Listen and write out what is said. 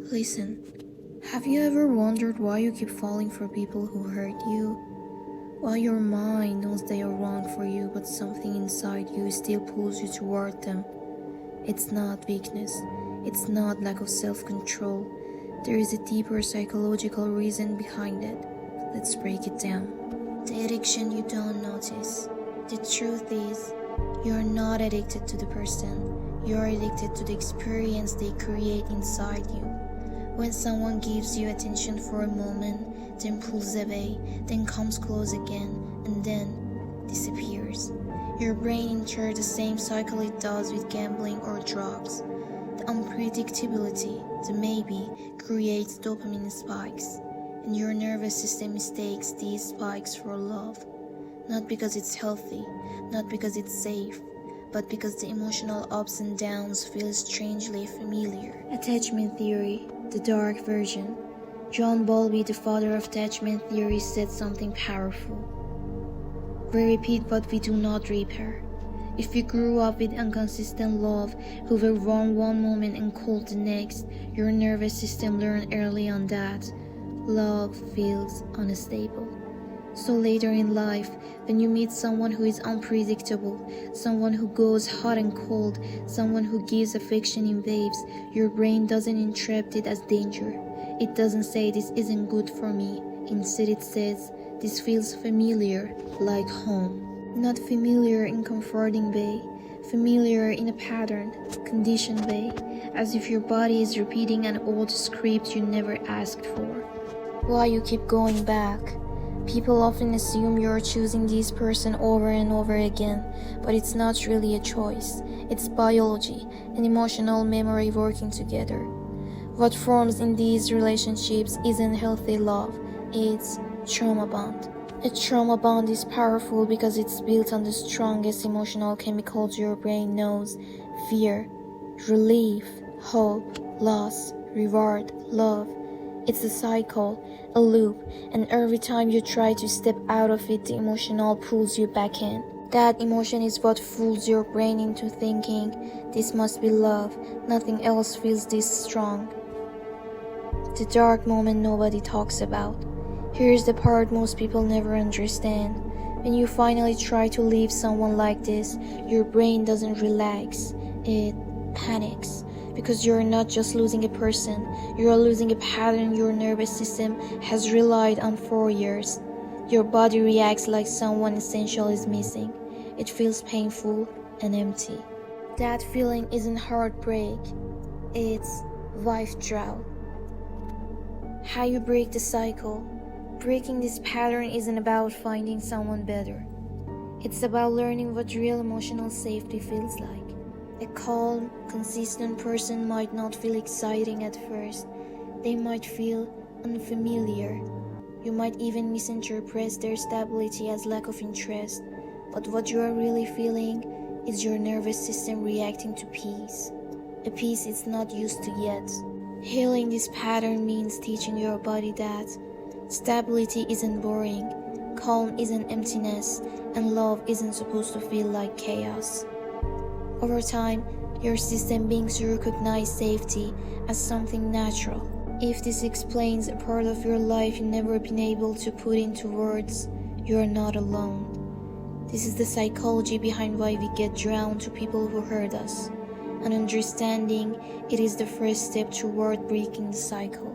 Listen, have you ever wondered why you keep falling for people who hurt you? Why your mind knows they are wrong for you, but something inside you still pulls you toward them? It's not weakness. It's not lack of self-control. There is a deeper psychological reason behind it. Let's break it down. The addiction you don't notice. The truth is, you're not addicted to the person. You're addicted to the experience they create inside you. When someone gives you attention for a moment, then pulls away, then comes close again, and then disappears. Your brain enters the same cycle it does with gambling or drugs. The unpredictability, the maybe, creates dopamine spikes, and your nervous system mistakes these spikes for love. Not because it's healthy, not because it's safe, but because the emotional ups and downs feel strangely familiar. Attachment theory, the dark version. John Bowlby, the father of attachment theory, said something powerful. We repeat what we do not repair. If you grew up with inconsistent love, who were warm one moment and cold the next, your nervous system learned early on that love feels unstable. So later in life, when you meet someone who is unpredictable, someone who goes hot and cold, someone who gives affection in waves, your brain doesn't interpret it as danger. It doesn't say this isn't good for me. Instead it says this feels familiar, like home. Not familiar in comforting way, familiar in a pattern, conditioned way, as if your body is repeating an old script you never asked for. Why you keep going back? People often assume you're choosing this person over and over again, but it's not really a choice. It's biology and emotional memory working together. What forms in these relationships isn't healthy love, it's trauma bond. A trauma bond is powerful because it's built on the strongest emotional chemicals your brain knows: fear, relief, hope, loss, reward, love. It's a cycle, a loop, and every time you try to step out of it, the emotional pulls you back in. That emotion is what fools your brain into thinking, this must be love, nothing else feels this strong. The dark moment nobody talks about. Here's the part most people never understand. When you finally try to leave someone like this, your brain doesn't relax, it panics. Because you're not just losing a person, you're losing a pattern your nervous system has relied on for years. Your body reacts like someone essential is missing. It feels painful and empty. That feeling isn't heartbreak, it's withdrawal. How you break the cycle. Breaking this pattern isn't about finding someone better. It's about learning what real emotional safety feels like. A calm, consistent person might not feel exciting at first. They might feel unfamiliar. You might even misinterpret their stability as lack of interest. But what you are really feeling is your nervous system reacting to peace. A peace it's not used to yet. Healing this pattern means teaching your body that stability isn't boring, calm isn't emptiness, and love isn't supposed to feel like chaos. Over time, your system begins to recognize safety as something natural. If this explains a part of your life you've never been able to put into words, you're not alone. This is the psychology behind why we get drawn to people who hurt us. And understanding it is the first step toward breaking the cycle.